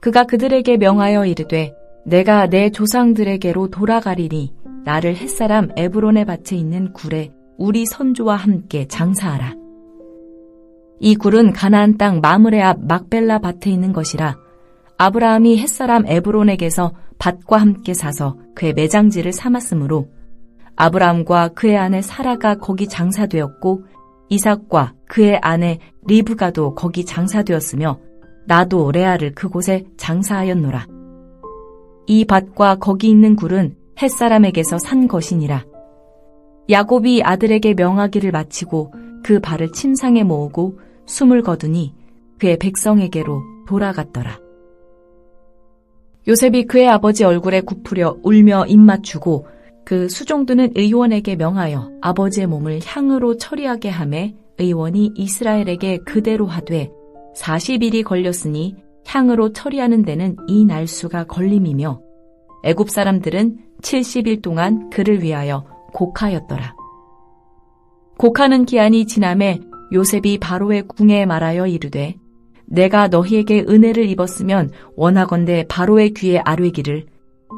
그가 그들에게 명하여 이르되 내가 내 조상들에게로 돌아가리니 나를 햇사람 에브론의 밭에 있는 굴에 우리 선조와 함께 장사하라. 이 굴은 가나안 땅 마므레 앞 막벨라 밭에 있는 것이라. 아브라함이 햇사람 에브론에게서 밭과 함께 사서 그의 매장지를 삼았으므로 아브라함과 그의 아내 사라가 거기 장사되었고 이삭과 그의 아내 리브가도 거기 장사되었으며 나도 레아를 그곳에 장사하였노라. 이 밭과 거기 있는 굴은 햇사람에게서 산 것이니라. 야곱이 아들에게 명하기를 마치고 그 발을 침상에 모으고 숨을 거두니 그의 백성에게로 돌아갔더라. 요셉이 그의 아버지 얼굴에 굽으려 울며 입맞추고 그 수종드는 의원에게 명하여 아버지의 몸을 향으로 처리하게 하매 의원이 이스라엘에게 그대로 하되 40일이 걸렸으니 향으로 처리하는 데는 이 날수가 걸림이며 애굽 사람들은 70일 동안 그를 위하여 곡하였더라. 곡하는 기한이 지남에 요셉이 바로의 궁에 말하여 이르되 내가 너희에게 은혜를 입었으면 원하건대 바로의 귀에 아뢰기를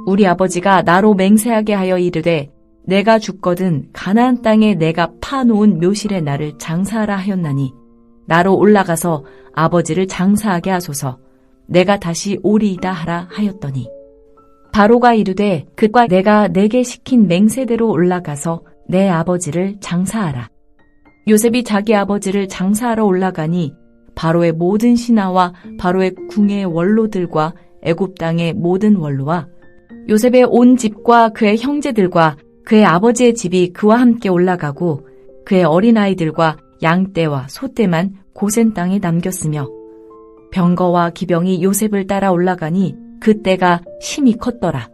우리 아버지가 나로 맹세하게 하여 이르되 내가 죽거든 가나안 땅에 내가 파놓은 묘실에 나를 장사하라 하였나니 나로 올라가서 아버지를 장사하게 하소서. 내가 다시 오리이다 하라 하였더니 바로가 이르되 그과 내가 내게 시킨 맹세대로 올라가서 내 아버지를 장사하라. 요셉이 자기 아버지를 장사하러 올라가니 바로의 모든 신하와 바로의 궁의 원로들과 애굽 땅의 모든 원로와 요셉의 온 집과 그의 형제들과 그의 아버지의 집이 그와 함께 올라가고 그의 어린아이들과 양떼와 소떼만 고센 땅에 남겼으며 병거와 기병이 요셉을 따라 올라가니 그때가 심히 컸더라.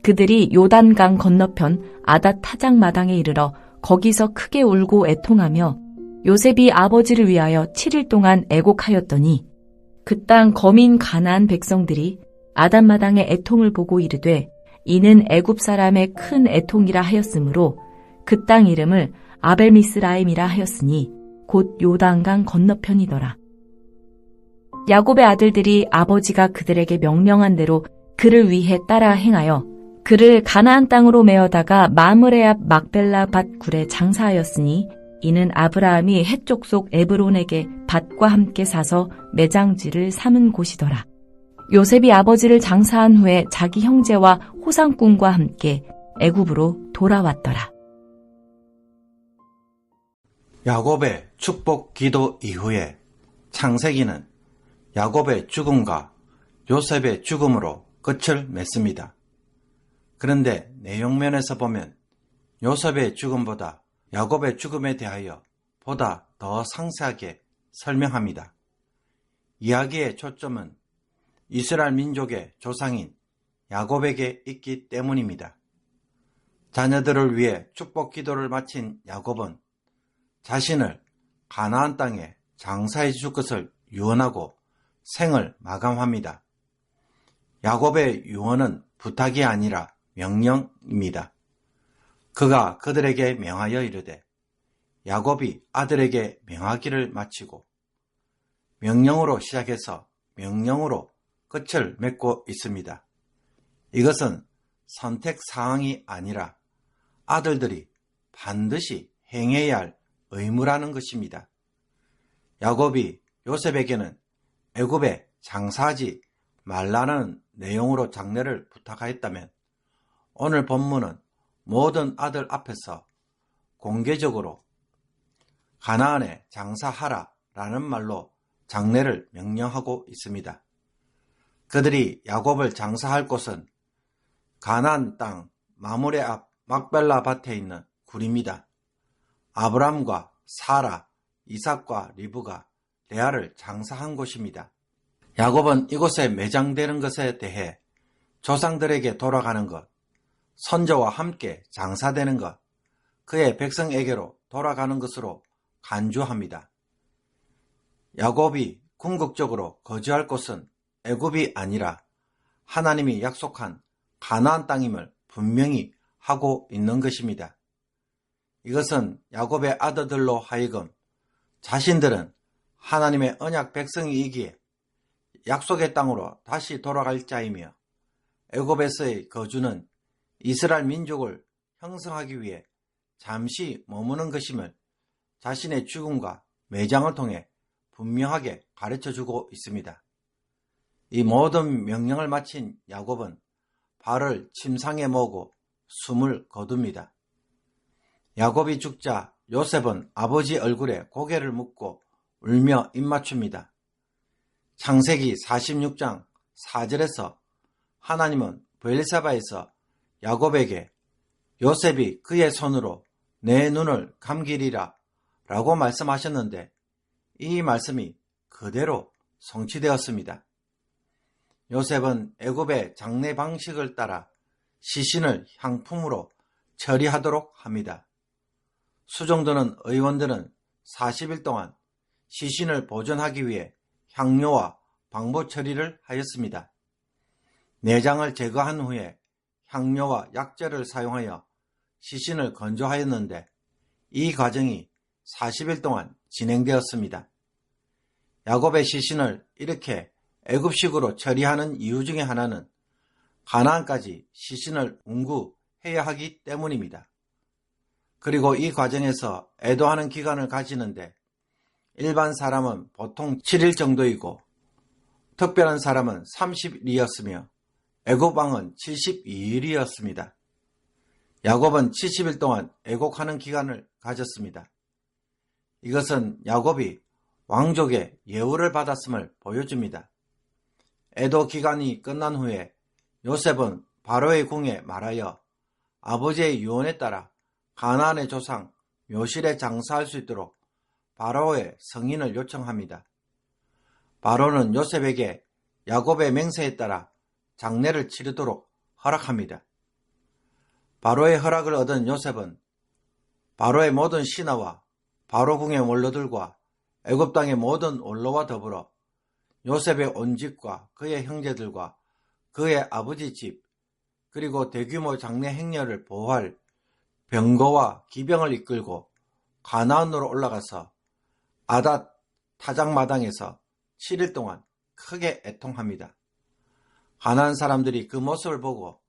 그들이 요단강 건너편 아닷 타작 마당에 이르러 거기서 크게 울고 애통하며 요셉이 아버지를 위하여 7일 동안 애곡하였더니 그 땅 거민 가나안 백성들이 아닷 마당의 애통을 보고 이르되 이는 애굽 사람의 큰 애통이라 하였으므로 그 땅 이름을 아벨미스라임이라 하였으니 곧 요단강 건너편이더라. 야곱의 아들들이 아버지가 그들에게 명령한 대로 그를 위해 따라 행하여 그를 가나안 땅으로 메어다가 마므레 앞 막벨라 밭 굴에 장사하였으니 이는 아브라함이 헷 족속 에브론에게 밭과 함께 사서 매장지를 삼은 곳이더라. 요셉이 아버지를 장사한 후에 자기 형제와 호상꾼과 함께 애굽으로 돌아왔더라. 야곱의 축복 기도 이후에 창세기는 야곱의 죽음과 요셉의 죽음으로 끝을 맺습니다. 그런데 내용면에서 보면 요셉의 죽음보다 야곱의 죽음에 대하여 보다 더 상세하게 설명합니다. 이야기의 초점은 이스라엘 민족의 조상인 야곱에게 있기 때문입니다. 자녀들을 위해 축복 기도를 마친 야곱은 자신을 가나안 땅에 장사해 줄 것을 유언하고 생을 마감합니다. 야곱의 유언은 부탁이 아니라 명령입니다. 그가 그들에게 명하여 이르되 야곱이 아들에게 명하기를 마치고 명령으로 시작해서 명령으로 끝을 맺고 있습니다. 이것은 선택 사항이 아니라 아들들이 반드시 행해야 할 의무라는 것입니다. 야곱이 요셉에게는 애굽에 장사하지 말라는 내용으로 장례를 부탁하였다면 오늘 본문은 모든 아들 앞에서 공개적으로 가나안에 장사하라 라는 말로 장례를 명령하고 있습니다. 그들이 야곱을 장사할 곳은 가나안 땅 마므레 앞 막벨라 밭에 있는 굴입니다. 아브람과 사라, 이삭과 리브가 레아를 장사한 곳입니다. 야곱은 이곳에 매장되는 것에 대해 조상들에게 돌아가는 것, 선조와 함께 장사되는 것, 그의 백성에게로 돌아가는 것으로 간주합니다. 야곱이 궁극적으로 거주할 곳은 애굽이 아니라 하나님이 약속한 가나안 땅임을 분명히 하고 있는 것입니다. 이것은 야곱의 아들들로 하여금 자신들은 하나님의 언약 백성이기에 약속의 땅으로 다시 돌아갈 자이며 애굽에서의 거주는 이스라엘 민족을 형성하기 위해 잠시 머무는 것임을 자신의 죽음과 매장을 통해 분명하게 가르쳐주고 있습니다. 이 모든 명령을 마친 야곱은 발을 침상에 모으고 숨을 거둡니다. 야곱이 죽자 요셉은 아버지 얼굴에 고개를 묻고 울며 입맞춥니다. 창세기 46장 4절에서 하나님은 브엘세바에서 야곱에게 요셉이 그의 손으로 내 눈을 감기리라 라고 말씀하셨는데 이 말씀이 그대로 성취되었습니다. 요셉은 애굽의 장례 방식을 따라 시신을 향품으로 처리하도록 합니다. 수종드는 의원들은 40일 동안 시신을 보존하기 위해 향료와 방부 처리를 하였습니다. 내장을 제거한 후에 향료와 약재를 사용하여 시신을 건조하였는데 이 과정이 40일 동안 진행되었습니다. 야곱의 시신을 이렇게 애굽식으로 처리하는 이유 중에 하나는 가나안까지 시신을 운구해야 하기 때문입니다. 그리고 이 과정에서 애도하는 기간을 가지는데 일반 사람은 보통 7일 정도이고 특별한 사람은 30일이었으며 애굽 왕은 72일이었습니다. 야곱은 70일 동안 애곡하는 기간을 가졌습니다. 이것은 야곱이 왕족의 예우를 받았음을 보여줍니다. 애도 기간이 끝난 후에 요셉은 바로의 궁에 말하여 아버지의 유언에 따라 가나안의 조상 묘실에 장사할 수 있도록 바로의 승인을 요청합니다. 바로는 요셉에게 야곱의 맹세에 따라 장례를 치르도록 허락합니다. 바로의 허락을 얻은 요셉은 바로의 모든 신하와 바로 궁의 원로들과 애굽 땅의 모든 원로와 더불어 요셉의 온 집과 그의 형제들과 그의 아버지 집 그리고 대규모 장례 행렬을 보호할 병거와 기병을 이끌고 가나안으로 올라가서 아닷 타작마당에서 7일 동안 크게 애통합니다. 가나안 사람들이 그 모습을 보고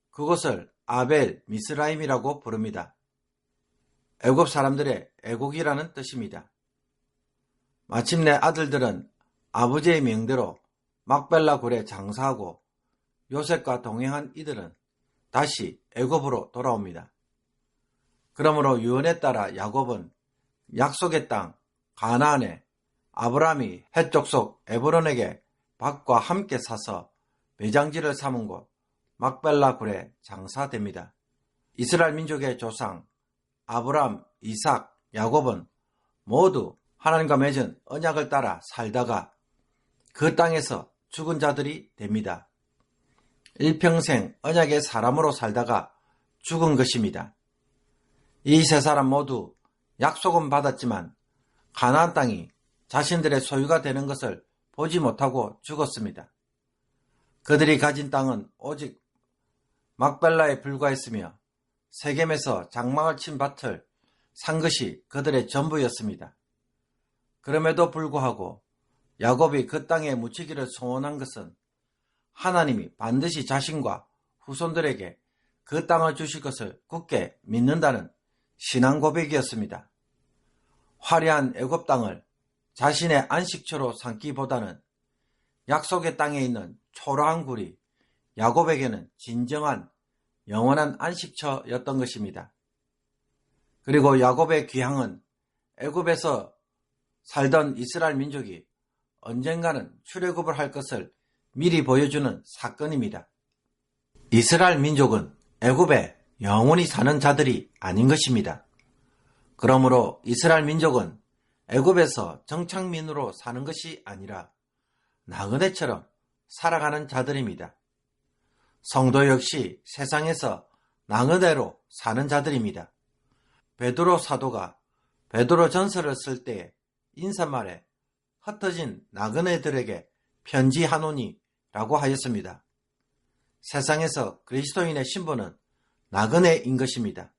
그곳을 아벨 미스라임이라고 부릅니다. 애굽 사람들의 애곡이라는 뜻입니다. 마침내 아들들은 아버지의 명대로 막벨라 굴에 장사하고 요셉과 동행한 이들은 다시 애굽으로 돌아옵니다. 그러므로 유언에 따라 야곱은 약속의 땅 가나안에 아브라함이 헷 족속 에브론에게 밭과 함께 사서 매장지를 삼은 곳 막벨라 굴에 장사됩니다. 이스라엘 민족의 조상 아브라함, 이삭, 야곱은 모두 하나님과 맺은 언약을 따라 살다가 그 땅에서 죽은 자들이 됩니다. 일평생 언약의 사람으로 살다가 죽은 것입니다. 이 세 사람 모두 약속은 받았지만 가나안 땅이 자신들의 소유가 되는 것을 보지 못하고 죽었습니다. 그들이 가진 땅은 오직 막벨라에 불과했으며 세겜에서 장막을 친 밭을 산 것이 그들의 전부였습니다. 그럼에도 불구하고 야곱이 그 땅에 묻히기를 소원한 것은 하나님이 반드시 자신과 후손들에게 그 땅을 주실 것을 굳게 믿는다는 신앙 고백이었습니다. 화려한 애굽 땅을 자신의 안식처로 삼기보다는 약속의 땅에 있는 초라한 굴이 야곱에게는 진정한 영원한 안식처였던 것입니다. 그리고 야곱의 귀향은 애굽에서 살던 이스라엘 민족이 언젠가는 출애굽을 할 것을 미리 보여주는 사건입니다. 이스라엘 민족은 애굽에 영원히 사는 자들이 아닌 것입니다. 그러므로 이스라엘 민족은 애굽에서 정착민으로 사는 것이 아니라 나그네처럼 살아가는 자들입니다. 성도 역시 세상에서 나그네로 사는 자들입니다. 베드로 사도가 베드로 전서를 쓸 때에 인사말에 흩어진 나그네들에게 편지하노니 라고 하였습니다. 세상에서 그리스도인의 신분은 나그네인 것입니다.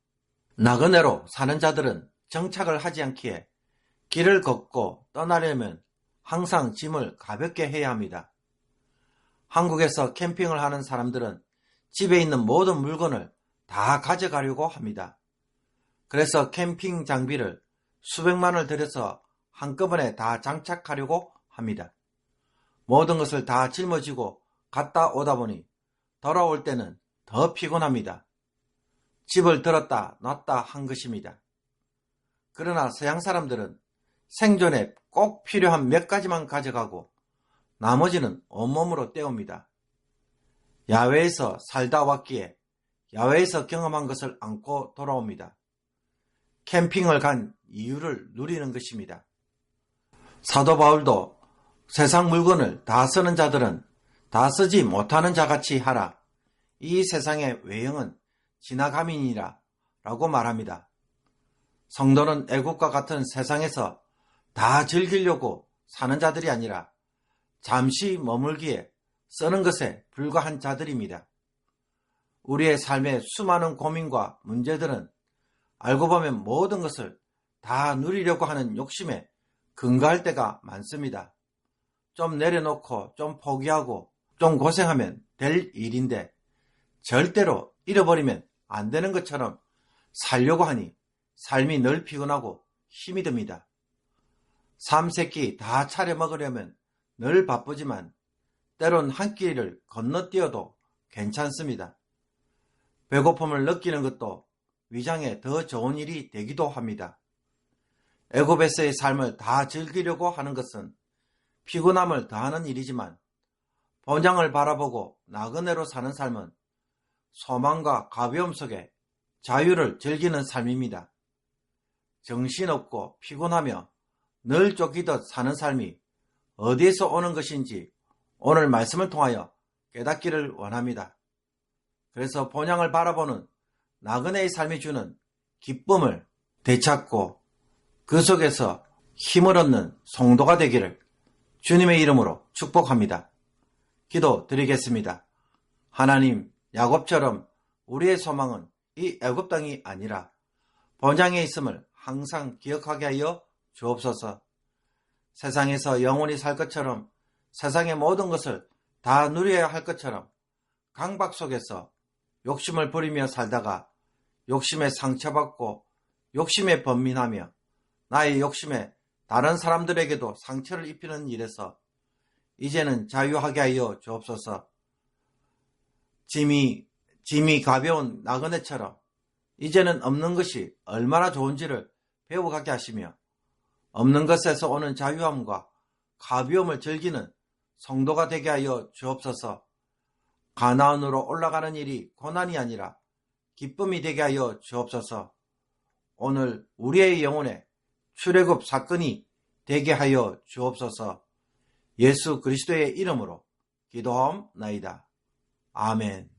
나그네로 사는 자들은 정착을 하지 않기에 길을 걷고 떠나려면 항상 짐을 가볍게 해야 합니다. 한국에서 캠핑을 하는 사람들은 집에 있는 모든 물건을 다 가져가려고 합니다. 그래서 캠핑 장비를 수백만을 들여서 한꺼번에 다 장착하려고 합니다. 모든 것을 다 짊어지고 갔다 오다 보니 돌아올 때는 더 피곤합니다. 집을 들었다 놨다 한 것입니다. 그러나 서양 사람들은 생존에 꼭 필요한 몇 가지만 가져가고 나머지는 온몸으로 때웁니다. 야외에서 살다 왔기에 야외에서 경험한 것을 안고 돌아옵니다. 캠핑을 간 이유를 누리는 것입니다. 사도 바울도 세상 물건을 다 쓰는 자들은 다 쓰지 못하는 자같이 하라. 이 세상의 외형은 지나감이니라 라고 말합니다. 성도는 애국과 같은 세상에서 다 즐기려고 사는 자들이 아니라 잠시 머물기에 쓰는 것에 불과한 자들입니다. 우리의 삶의 수많은 고민과 문제들은 알고 보면 모든 것을 다 누리려고 하는 욕심에 근거할 때가 많습니다. 좀 내려놓고 좀 포기하고 좀 고생하면 될 일인데 절대로 잃어버리면 안 되는 것처럼 살려고 하니 삶이 늘 피곤하고 힘이 듭니다. 삼세끼 다 차려 먹으려면 늘 바쁘지만 때론 한 끼를 건너뛰어도 괜찮습니다. 배고픔을 느끼는 것도 위장에 더 좋은 일이 되기도 합니다. 애굽에서의 삶을 다 즐기려고 하는 것은 피곤함을 더하는 일이지만 본향을 바라보고 나그네로 사는 삶은 소망과 가벼움 속에 자유를 즐기는 삶입니다. 정신없고 피곤하며 늘 쫓기듯 사는 삶이 어디에서 오는 것인지 오늘 말씀을 통하여 깨닫기를 원합니다. 그래서 본향을 바라보는 나그네의 삶이 주는 기쁨을 되찾고 그 속에서 힘을 얻는 성도가 되기를 주님의 이름으로 축복합니다. 기도 드리겠습니다. 하나님, 야곱처럼 우리의 소망은 이 애굽 땅이 아니라 본향에 있음을 항상 기억하게 하여 주옵소서. 세상에서 영원히 살 것처럼 세상의 모든 것을 다 누려야 할 것처럼 강박 속에서 욕심을 부리며 살다가 욕심에 상처받고 욕심에 번민하며 나의 욕심에 다른 사람들에게도 상처를 입히는 일에서 이제는 자유하게 하여 주옵소서. 짐이 가벼운 나그네처럼 이제는 없는 것이 얼마나 좋은지를 배워가게 하시며 없는 것에서 오는 자유함과 가벼움을 즐기는 성도가 되게 하여 주옵소서. 가나안으로 올라가는 일이 고난이 아니라 기쁨이 되게 하여 주옵소서. 오늘 우리의 영혼에 출애굽 사건이 되게 하여 주옵소서. 예수 그리스도의 이름으로 기도하옵나이다. 아멘.